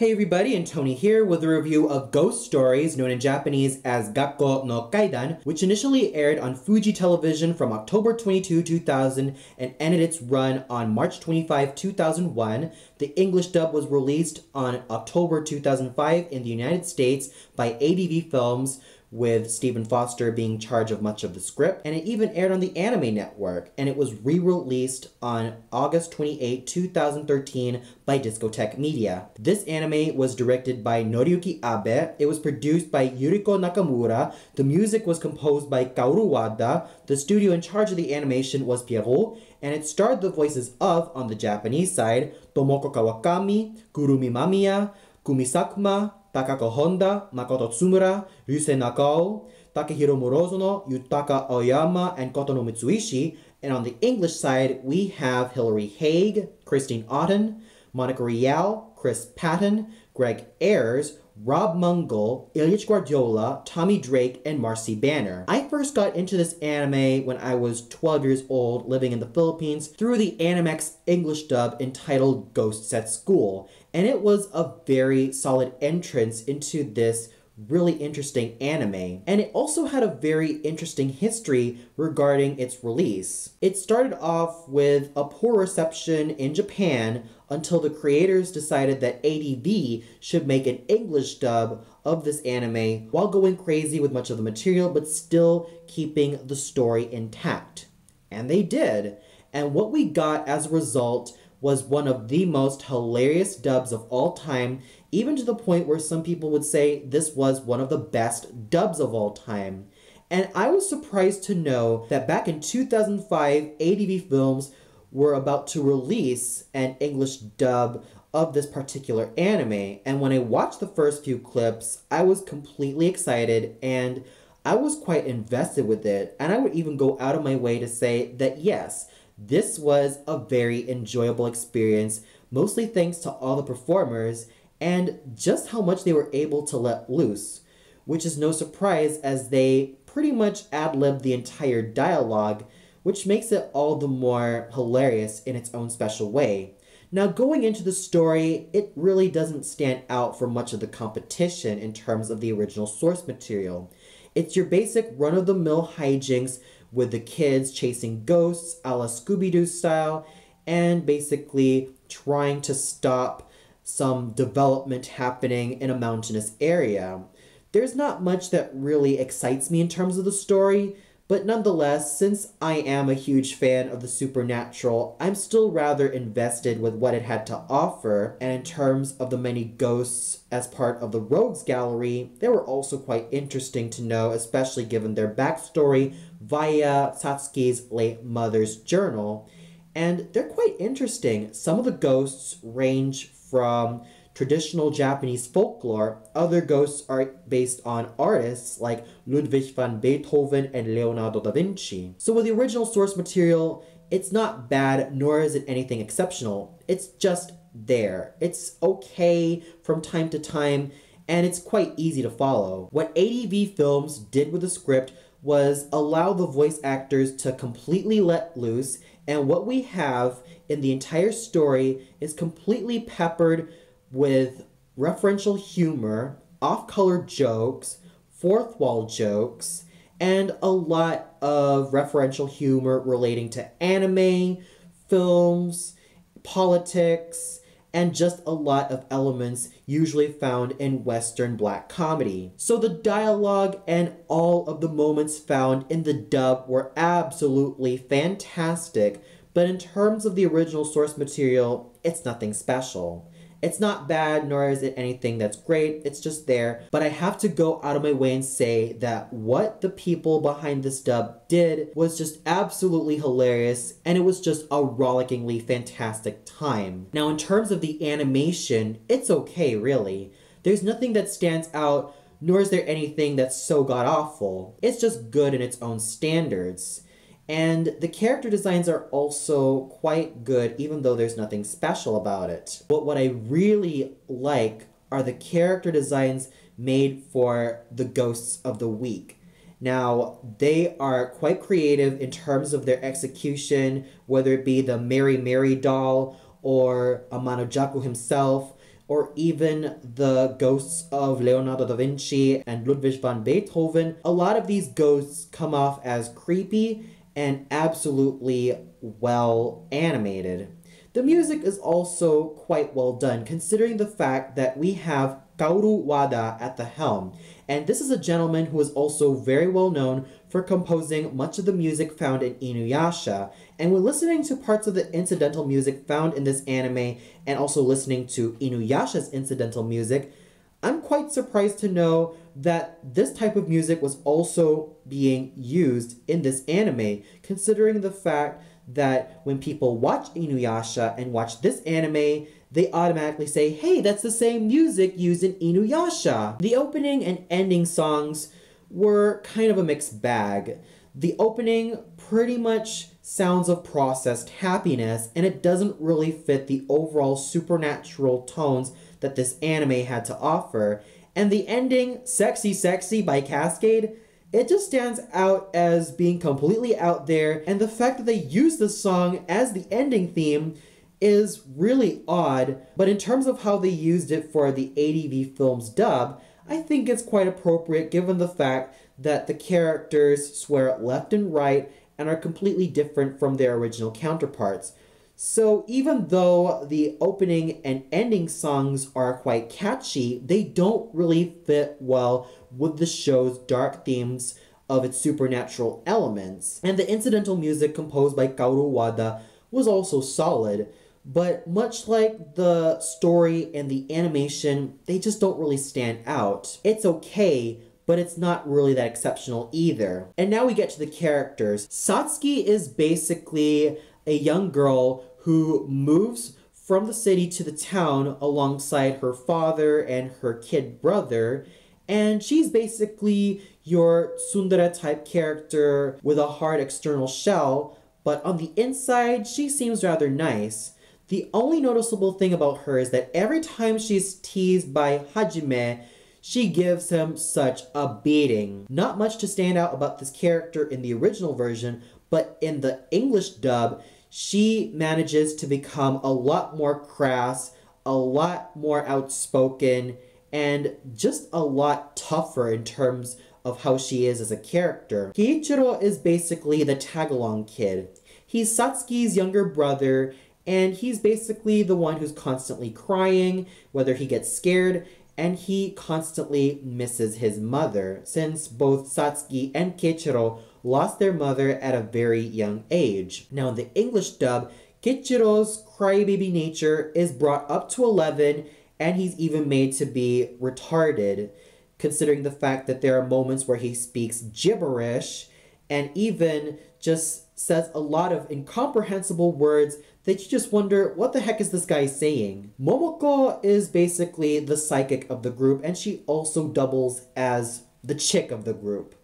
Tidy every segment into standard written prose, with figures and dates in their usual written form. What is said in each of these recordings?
Hey everybody, and Tony here with a review of Ghost Stories, known in Japanese as Gakko no Kaidan, which initially aired on Fuji Television from October 22, 2000 and ended its run on March 25, 2001. The English dub was released on October 2005 in the United States by ADV Films, with Stephen Foster being in charge of much of the script, and it even aired on the Anime Network, and it was re-released on August 28, 2013 by Discotek Media. This anime was directed by Noriyuki Abe, it was produced by Yuriko Nakamura, the music was composed by Kaoru Wada, the studio in charge of the animation was Pierrot, and it starred the voices of, on the Japanese side, Tomoko Kawakami, Kurumi Mamiya, Kumi Sakuma, Takako Honda, Makoto Tsumura, Ryusei Nakao, Takehiro Morozono, Yutaka Aoyama, and Kotono Mitsuishi. And on the English side, we have Hilary Haig, Christine Otten, Monica Rial, Chris Patton, Greg Ayers, Rob Mungle, Ilyich Guardiola, Tommy Drake, and Marcy Banner. I first got into this anime when I was 12 years old, living in the Philippines, through the Animex English dub entitled Ghosts at School, and it was a very solid entrance into this really interesting anime. And it also had a very interesting history regarding its release. It started off with a poor reception in Japan until the creators decided that ADV should make an English dub of this anime while going crazy with much of the material but still keeping the story intact. And they did. And what we got as a result was one of the most hilarious dubs of all time, even to the point where some people would say this was one of the best dubs of all time. And I was surprised to know that back in 2005, ADV Films were about to release an English dub of this particular anime. And when I watched the first few clips, I was completely excited and I was quite invested with it. And I would even go out of my way to say that yes, this was a very enjoyable experience, mostly thanks to all the performers and just how much they were able to let loose, which is no surprise as they pretty much ad-libbed the entire dialogue, which makes it all the more hilarious in its own special way. Now, going into the story, it really doesn't stand out for much of the competition in terms of the original source material. It's your basic run-of-the-mill hijinks with the kids chasing ghosts a la Scooby-Doo style and basically trying to stop some development happening in a mountainous area. There's not much that really excites me in terms of the story, but nonetheless, since I am a huge fan of the supernatural, I'm still rather invested with what it had to offer, and in terms of the many ghosts as part of the Rogues Gallery, they were also quite interesting to know, especially given their backstory via Satsuki's late mother's journal. And they're quite interesting. Some of the ghosts range from traditional Japanese folklore. Other ghosts are based on artists like Ludwig van Beethoven and Leonardo da Vinci. So with the original source material, it's not bad, nor is it anything exceptional. It's just there. It's okay from time to time, and it's quite easy to follow. What ADV Films did with the script was allow the voice actors to completely let loose, and what we have in the entire story is completely peppered with referential humor, off-color jokes, fourth wall jokes, and a lot of referential humor relating to anime, films, politics, and just a lot of elements usually found in Western black comedy. So the dialogue and all of the moments found in the dub were absolutely fantastic, but in terms of the original source material, it's nothing special. It's not bad, nor is it anything that's great, it's just there. But I have to go out of my way and say that what the people behind this dub did was just absolutely hilarious, and it was just a rollickingly fantastic time. Now, in terms of the animation, it's okay, really. There's nothing that stands out, nor is there anything that's so god-awful. It's just good in its own standards. And the character designs are also quite good, even though there's nothing special about it. But what I really like are the character designs made for the ghosts of the week. Now, they are quite creative in terms of their execution, whether it be the Mary Mary doll, or Amano Jaku himself, or even the ghosts of Leonardo da Vinci and Ludwig van Beethoven, a lot of these ghosts come off as creepy and absolutely well animated. The music is also quite well done, considering the fact that we have Kaoru Wada at the helm, and this is a gentleman who is also very well known for composing much of the music found in Inuyasha. And when listening to parts of the incidental music found in this anime, and also listening to Inuyasha's incidental music, I'm quite surprised to know that this type of music was also being used in this anime, considering the fact that when people watch Inuyasha and watch this anime, they automatically say, hey, that's the same music used in Inuyasha. The opening and ending songs were kind of a mixed bag. The opening pretty much sounds of processed happiness, and it doesn't really fit the overall supernatural tones that this anime had to offer. And the ending, Sexy Sexy by Cascade, it just stands out as being completely out there, and the fact that they use this song as the ending theme is really odd, but in terms of how they used it for the ADV film's dub, I think it's quite appropriate given the fact that the characters swear left and right and are completely different from their original counterparts. So even though the opening and ending songs are quite catchy, they don't really fit well with the show's dark themes of its supernatural elements. And the incidental music composed by Kaoru Wada was also solid, but much like the story and the animation, they just don't really stand out. It's okay, but it's not really that exceptional either. And now we get to the characters. Satsuki is basically a young girl who moves from the city to the town alongside her father and her kid brother, and she's basically your tsundere type character with a hard external shell, but on the inside, she seems rather nice. The only noticeable thing about her is that every time she's teased by Hajime, she gives him such a beating. Not much to stand out about this character in the original version, but in the English dub, she manages to become a lot more crass, a lot more outspoken, and just a lot tougher in terms of how she is as a character. Keiichiro is basically the tag-along kid. He's Satsuki's younger brother, and he's basically the one who's constantly crying, whether he gets scared, and he constantly misses his mother, since both Satsuki and Keiichiro lost their mother at a very young age. Now in the English dub, Keiichiro's crybaby nature is brought up to 11, and he's even made to be retarded, considering the fact that there are moments where he speaks gibberish, and even just says a lot of incomprehensible words that you just wonder, what the heck is this guy saying? Momoko is basically the psychic of the group, and she also doubles as the chick of the group.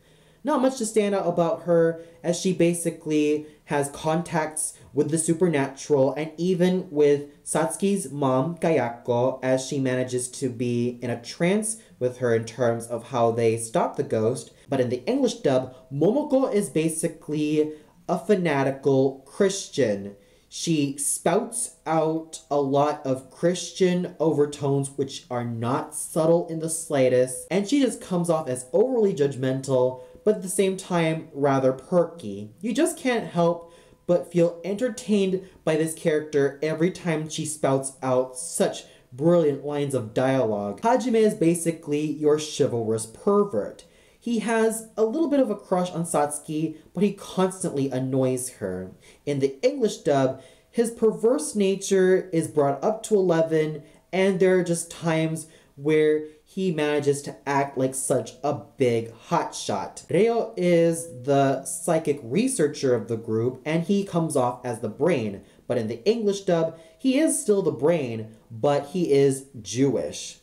Not much to stand out about her, as she basically has contacts with the supernatural, and even with Satsuki's mom, Kayako, as she manages to be in a trance with her in terms of how they stop the ghost. But in the English dub, Momoko is basically a fanatical Christian. She spouts out a lot of Christian overtones which are not subtle in the slightest, and she just comes off as overly judgmental, but at the same time rather perky. You just can't help but feel entertained by this character every time she spouts out such brilliant lines of dialogue. Hajime is basically your chivalrous pervert. He has a little bit of a crush on Satsuki, but he constantly annoys her. In the English dub, his perverse nature is brought up to 11, and there are just times where he manages to act like such a big hotshot. Reo is the psychic researcher of the group, and he comes off as the brain. But in the English dub, he is still the brain, but he is Jewish.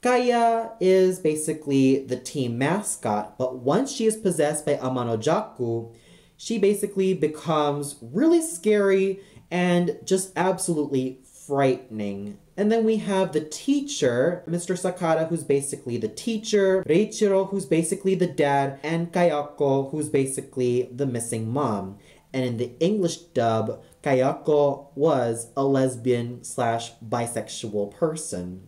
Kaya is basically the team mascot, but once she is possessed by Amanojaku, she basically becomes really scary and just absolutely frightening. And then we have the teacher, Mr. Sakata, who's basically the teacher, Reichiro, who's basically the dad, and Kayako, who's basically the missing mom. And in the English dub, Kayako was a lesbian/bisexual person.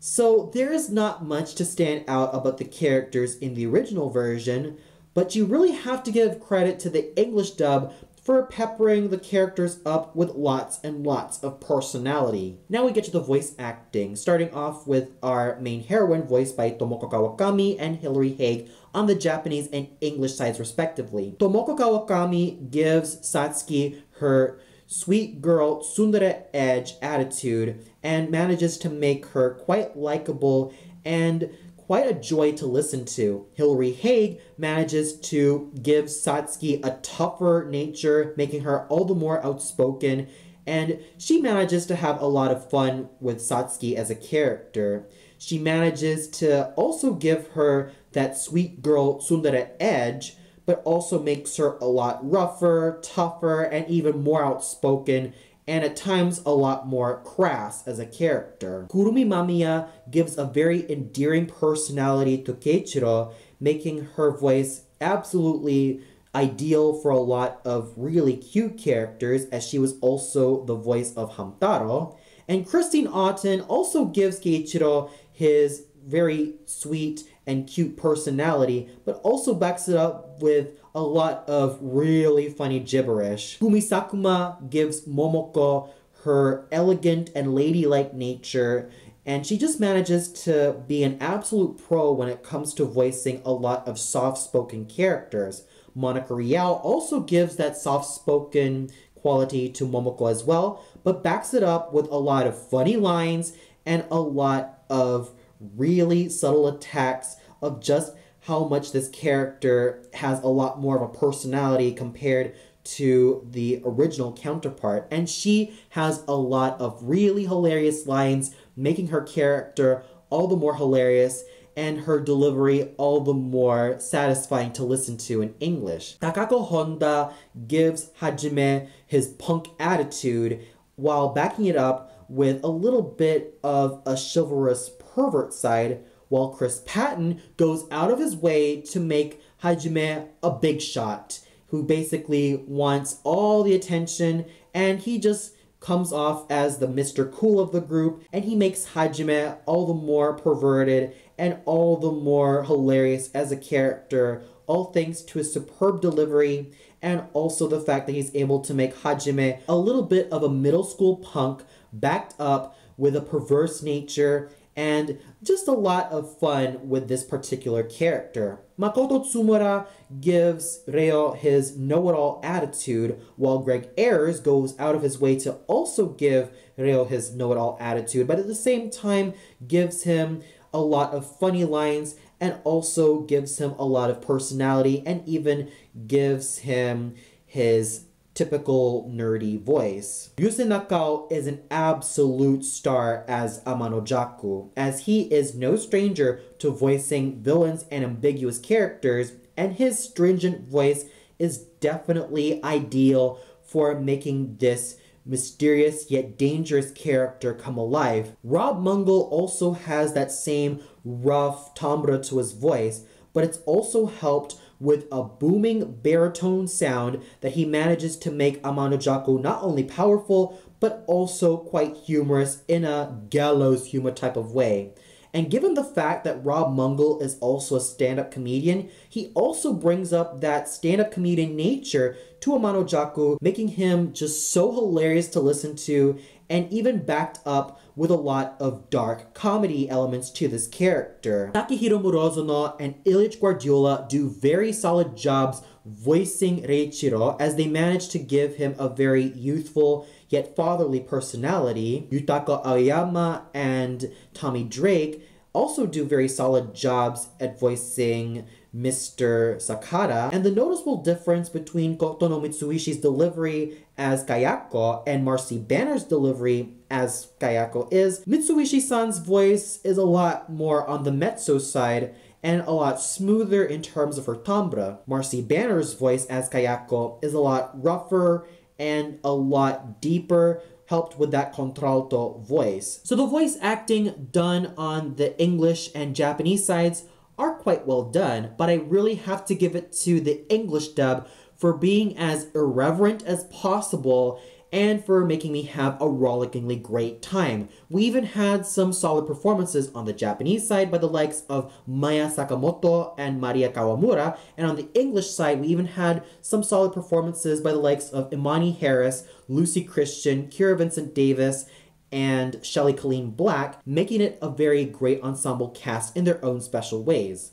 So there is not much to stand out about the characters in the original version, but you really have to give credit to the English dub for peppering the characters up with lots and lots of personality. Now we get to the voice acting, starting off with our main heroine voiced by Tomoko Kawakami and Hilary Haig on the Japanese and English sides respectively. Tomoko Kawakami gives Satsuki her sweet girl tsundere edge attitude and manages to make her quite likable and quite a joy to listen to. Hilary Haig manages to give Satsuki a tougher nature, making her all the more outspoken, and she manages to have a lot of fun with Satsuki as a character. She manages to also give her that sweet girl tsundere edge, but also makes her a lot rougher, tougher, and even more outspoken, and at times a lot more crass as a character. Kurumi Mamiya gives a very endearing personality to Keiichiro, making her voice absolutely ideal for a lot of really cute characters, as she was also the voice of Hamtaro. And Christine Otten also gives Keiichiro his very sweet and cute personality, but also backs it up with a lot of really funny gibberish. Kumi Sakuma gives Momoko her elegant and ladylike nature, and she just manages to be an absolute pro when it comes to voicing a lot of soft-spoken characters. Monica Rial also gives that soft-spoken quality to Momoko as well, but backs it up with a lot of funny lines and a lot of really subtle attacks of just how much this character has a lot more of a personality compared to the original counterpart. And she has a lot of really hilarious lines, making her character all the more hilarious and her delivery all the more satisfying to listen to in English. Takako Honda gives Hajime his punk attitude while backing it up with a little bit of a chivalrous pervert side, while Chris Patton goes out of his way to make Hajime a big shot, who basically wants all the attention, and he just comes off as the Mr. Cool of the group, and he makes Hajime all the more perverted and all the more hilarious as a character, all thanks to his superb delivery and also the fact that he's able to make Hajime a little bit of a middle school punk backed up with a perverse nature and just a lot of fun with this particular character. Makoto Tsumura gives Reo his know-it-all attitude, while Greg Ayers goes out of his way to also give Reo his know-it-all attitude, but at the same time gives him a lot of funny lines and also gives him a lot of personality and even gives him his typical nerdy voice. Yusei Nakao is an absolute star as Amano Jaku, as he is no stranger to voicing villains and ambiguous characters, and his stringent voice is definitely ideal for making this mysterious yet dangerous character come alive. Rob Mungle also has that same rough timbre to his voice, but it's also helped with a booming baritone sound that he manages to make Amano Jaku not only powerful, but also quite humorous in a gallows humor type of way. And given the fact that Rob Mungle is also a stand-up comedian, he also brings up that stand-up comedian nature to Amano Jaku, making him just so hilarious to listen to, and even backed up with a lot of dark comedy elements to this character. Takehiro Murozono and Ilyich Guardiola do very solid jobs voicing Reichiro, as they manage to give him a very youthful yet fatherly personality. Yutaka Aoyama and Tommy Drake also do very solid jobs at voicing Mr. Sakata, and the noticeable difference between Kotono Mitsuishi's delivery as Kayako and Marcy Banner's delivery as Kayako is Mitsuishi-san's voice is a lot more on the mezzo side and a lot smoother in terms of her timbre. Marcy Banner's voice as Kayako is a lot rougher and a lot deeper, helped with that contralto voice. So the voice acting done on the English and Japanese sides are quite well done, but I really have to give it to the English dub for being as irreverent as possible and for making me have a rollickingly great time. We even had some solid performances on the Japanese side by the likes of Maya Sakamoto and Maria Kawamura, and on the English side we even had some solid performances by the likes of Imani Harris, Lucy Christian, Kira Vincent Davis, and Shelley Colleen Black, making it a very great ensemble cast in their own special ways.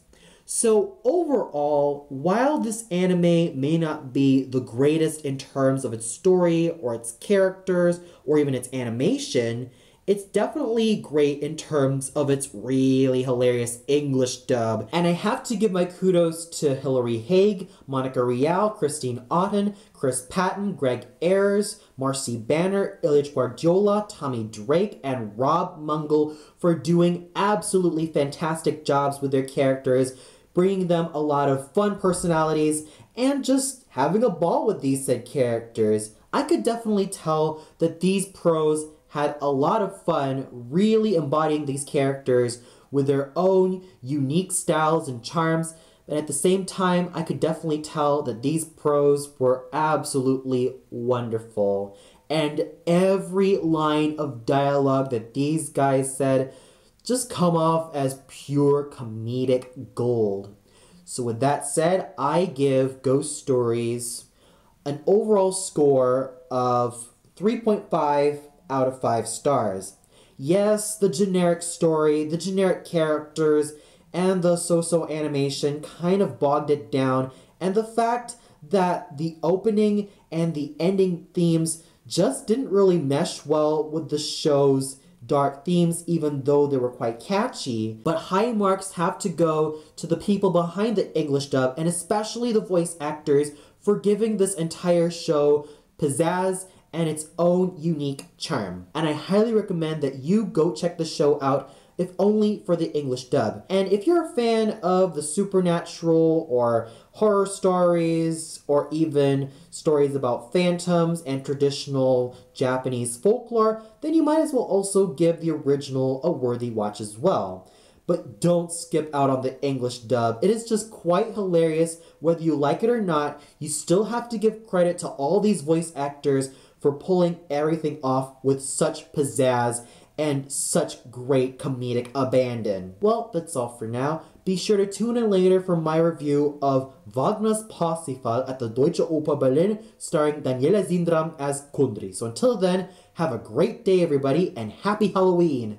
So overall, while this anime may not be the greatest in terms of its story or its characters or even its animation, it's definitely great in terms of its really hilarious English dub. And I have to give my kudos to Hilary Haig, Monica Rial, Christine Otten, Chris Patton, Greg Ayers, Marcy Banner, Ilyich Guardiola, Tommy Drake, and Rob Mungle for doing absolutely fantastic jobs with their characters, bringing them a lot of fun personalities, and just having a ball with these said characters. I could definitely tell that these pros had a lot of fun really embodying these characters with their own unique styles and charms, and at the same time, I could definitely tell that these pros were absolutely wonderful. And every line of dialogue that these guys said just come off as pure comedic gold. So with that said, I give Ghost Stories an overall score of 3.5 out of 5 stars. Yes, the generic story, the generic characters, and the so-so animation kind of bogged it down, and the fact that the opening and the ending themes just didn't really mesh well with the show's dark themes, even though they were quite catchy. But high marks have to go to the people behind the English dub, and especially the voice actors, for giving this entire show pizzazz and its own unique charm. And I highly recommend that you go check the show out, if only for the English dub. And if you're a fan of the supernatural or horror stories, or even stories about phantoms and traditional Japanese folklore, then you might as well also give the original a worthy watch as well. But don't skip out on the English dub. It is just quite hilarious. Whether you like it or not, you still have to give credit to all these voice actors for pulling everything off with such pizzazz and such great comedic abandon. Well, that's all for now. Be sure to tune in later for my review of Wagner's Parsifal at the Deutsche Oper Berlin, starring Daniela Zindram as Kundry. So until then, have a great day everybody, and happy Halloween!